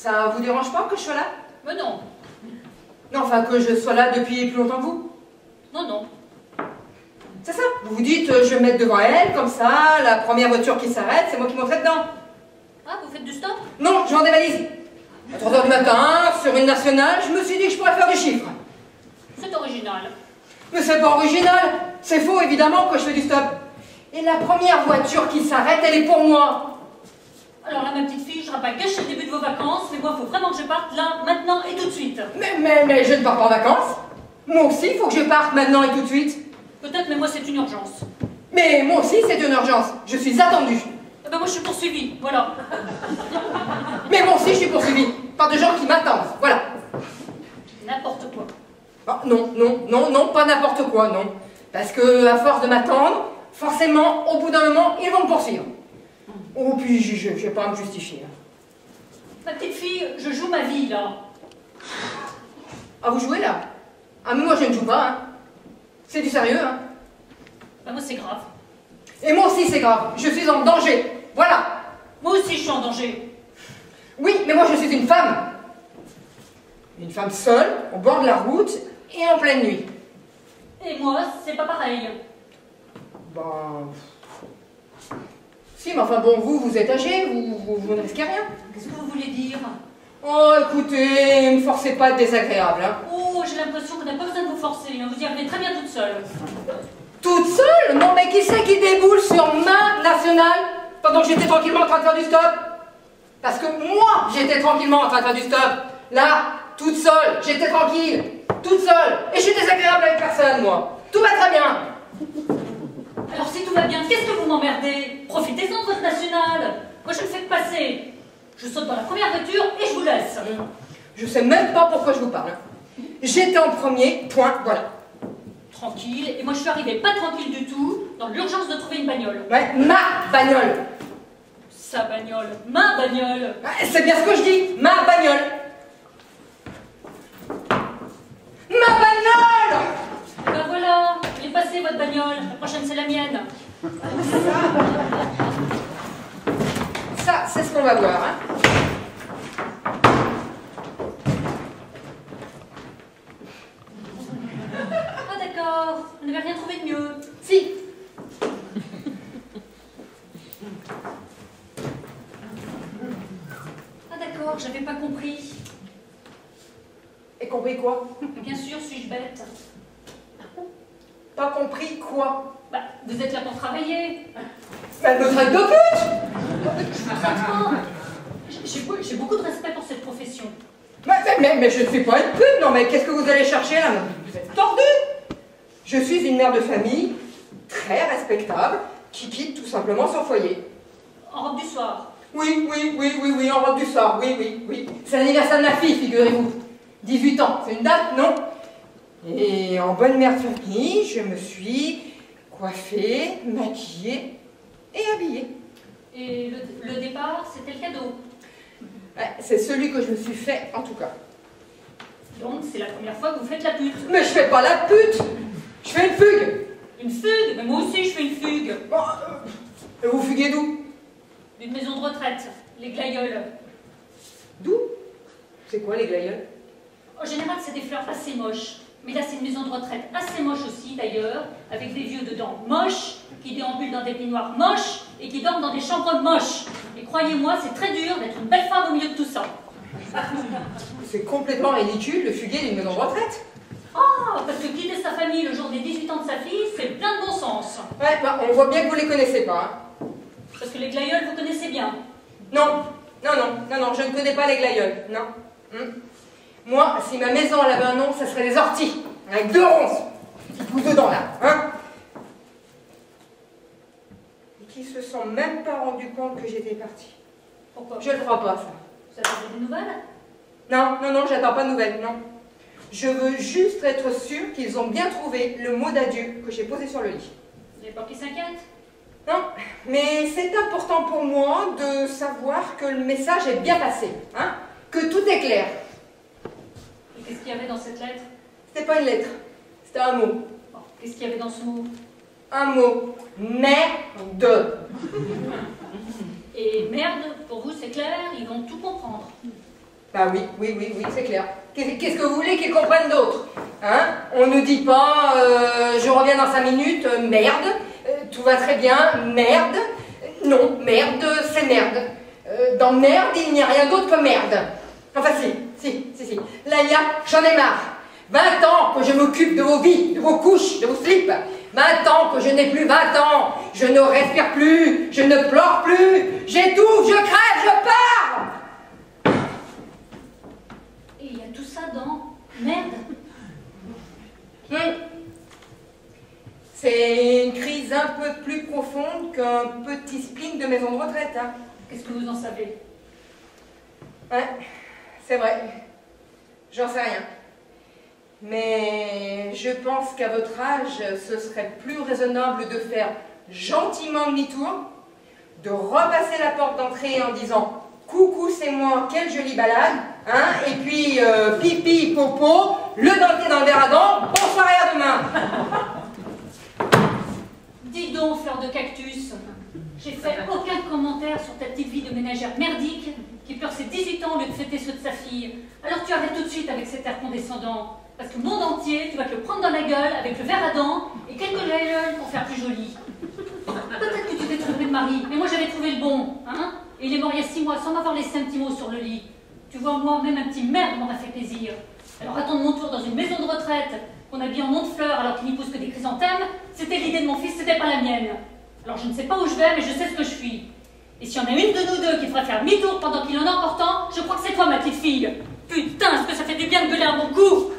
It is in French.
Ça vous dérange pas que je sois là? Mais non. Non, enfin que je sois là depuis plus longtemps que vous. Non, non. C'est ça. Vous vous dites, je vais me mettre devant elle, comme ça, la première voiture qui s'arrête, c'est moi qui monterai dedans. Ah, vous faites du stop? Non, je vends des valises. À 3 h du matin, sur une nationale, je me suis dit que je pourrais faire du chiffre. C'est original. Mais c'est pas original. C'est faux, évidemment, que je fais du stop. Et la première voiture qui s'arrête, elle est pour moi. Alors là, ma petite fille, je rappelle que c'est le début de vos vacances, mais moi, il faut vraiment que je parte là, maintenant et tout de suite. Mais je ne pars pas en vacances. Moi aussi, il faut que je parte maintenant et tout de suite. Peut-être, mais moi, c'est une urgence. Mais moi aussi, c'est une urgence. Je suis attendue. Eh ben moi, je suis poursuivie, voilà. Mais moi aussi, je suis poursuivie par des gens qui m'attendent. Voilà. N'importe quoi. Ah, non, pas n'importe quoi, non. Parce que, à force de m'attendre, forcément, au bout d'un moment, ils vont me poursuivre. Oh, puis je vais pas me justifier. Ma petite fille, je joue ma vie, là. Ah, vous jouez là? Ah, mais moi, je ne joue pas, hein. C'est du sérieux, hein. Ben moi, c'est grave. Et moi aussi, c'est grave. Je suis en danger. Voilà. Moi aussi, je suis en danger. Oui, mais moi, je suis une femme. Une femme seule, au bord de la route, et en pleine nuit. Et moi, c'est pas pareil. Ben... Si, mais enfin bon, vous êtes âgé, vous ne risquez rien. Qu'est-ce que vous voulez dire? Oh, écoutez, ne me forcez pas à être désagréable, hein. Oh, j'ai l'impression qu'on n'a pas besoin de vous forcer, hein. Vous y arrivez très bien toute seule. Toute seule? Non, mais qui c'est qui déboule sur ma nationale pendant que j'étais tranquillement en train de faire du stop? Parce que moi, j'étais tranquillement en train de faire du stop. Là, toute seule, j'étais tranquille, toute seule. Et je suis désagréable avec personne, moi. Tout va très bien. Alors si tout va bien, qu'est-ce que vous m'emmerdez? Profitez-en de votre nationale. Moi, je le fais passer. Je saute dans la première voiture et je vous laisse. Je sais même pas pourquoi je vous parle. J'étais en premier, point, voilà. Tranquille, et moi je suis arrivée pas tranquille du tout, dans l'urgence de trouver une bagnole. Ouais, ma bagnole. Sa bagnole, ma bagnole. C'est bien ce que je dis, ma bagnole. Ma bagnole! Ben voilà, elle est passée votre bagnole, la prochaine c'est la mienne. Ça, c'est ce qu'on va voir, hein. Ah d'accord, vous n'avez rien trouvé de mieux. Si. Ah d'accord, j'avais pas compris. Et compris quoi? Bien sûr, suis-je bête? Pas compris quoi? Bah, vous êtes là pour travailler. Mais elle me traite de pute! J'ai beaucoup de respect pour cette profession. Mais je ne fais pas une pute, non, mais qu'est-ce que vous allez chercher là? Vous êtes tordu! Je suis une mère de famille très respectable qui quitte tout simplement son foyer. En robe du soir. Oui, en robe du soir, oui. C'est l'anniversaire de ma fille, figurez-vous. 18 ans, c'est une date, non? Et en bonne mère de famille, je me suis coiffée, maquillée et habillée. Et le départ, c'était le cadeau. Ouais, c'est celui que je me suis fait, en tout cas. Donc, c'est la première fois que vous faites la pute. Mais je fais pas la pute! Je fais une fugue! Une fugue? Mais moi aussi, je fais une fugue. Bon, et vous fuguez d'où? D'une maison de retraite, les Glaïeuls. D'où? C'est quoi les glaïeuls? En général, c'est des fleurs assez moches. Mais là, c'est une maison de retraite assez moche aussi, d'ailleurs, avec des vieux dedans moches, qui déambulent dans des peignoirs moches et qui dorment dans des chambres moches. Et croyez-moi, c'est très dur d'être une belle femme au milieu de tout ça. C'est complètement ridicule de fuguer d'une maison de retraite. Ah, parce que quitter sa famille le jour des 18 ans de sa fille, c'est plein de bon sens. Ouais, bah, on voit bien que vous les connaissez pas. Hein. Parce que les Glaïeuls, vous connaissez bien. Non, je ne connais pas les glaïeuls, non. Moi, si ma maison elle avait un nom, ça serait les orties, avec 2 ronces, qui poussent dedans là, hein. Et qui se sont même pas rendu compte que j'étais partie. Pourquoi? Je ne crois pas, ça. Vous attendez des nouvelles? Non, j'attends pas de nouvelles, non. Je veux juste être sûre qu'ils ont bien trouvé le mot d'adieu que j'ai posé sur le lit. Vous n'avez pas qui s'inquiète? Non, mais c'est important pour moi de savoir que le message est bien passé, hein, que tout est clair. Et qu'est-ce qu'il y avait dans cette lettre? C'était pas une lettre, c'était un mot. Bon, qu'est-ce qu'il y avait dans ce mot? Un mot. Merde. Et merde, pour vous, c'est clair, ils vont tout comprendre. Bah oui, c'est clair. Qu'est-ce que vous voulez qu'ils comprennent d'autre? Hein? On ne dit pas je reviens dans 5 minutes, merde, tout va très bien, merde. Non, merde, c'est merde. Dans merde, il n'y a rien d'autre que merde. Enfin si. Là, j'en ai marre. 20 ans que je m'occupe de vos vies, de vos couches, de vos slips. 20 ans que je n'ai plus 20 ans. Je ne respire plus, je ne pleure plus. J'étouffe, je crève, je pars. Et il y a tout ça dans merde. C'est une crise un peu plus profonde qu'un petit spleen de maison de retraite. Hein. Qu'est-ce que vous en savez? Ouais, c'est vrai. J'en sais rien. Mais je pense qu'à votre âge, ce serait plus raisonnable de faire gentiment demi-tour, de repasser la porte d'entrée en disant « Coucou, c'est moi, quelle jolie balade hein, !» et puis pipi, popo, le dentier dans le verre à dents, bonsoir et à demain. Dis donc, fleur de cactus, j'ai fait aucun commentaire sur ta petite vie de ménagère merdique qui pleure ses 18 ans au lieu de fêter ceux de sa fille. Alors tu arrêtes tout de suite avec cet air condescendant. Parce que le monde entier, tu vas te le prendre dans la gueule avec le verre à dents et quelques gueules pour faire plus joli. Peut-être que tu t'es trompé de mari, mais moi j'avais trouvé le bon, hein. Et il est mort il y a 6 mois sans m'avoir laissé un petit mot sur le lit. Tu vois, moi, même un petit merde m'en a fait plaisir. Alors attendre mon tour dans une maison de retraite qu'on habille en nom de fleurs alors qu'il n'y pousse que des chrysanthèmes, c'était l'idée de mon fils, c'était pas la mienne. Alors je ne sais pas où je vais, mais je sais ce que je suis. Et s'il y en a une de nous deux qui ferait faire demi-tour pendant qu'il en a encore temps, je crois que c'est toi, ma petite fille. Putain, est-ce que ça fait du bien de gueuler un bon coup?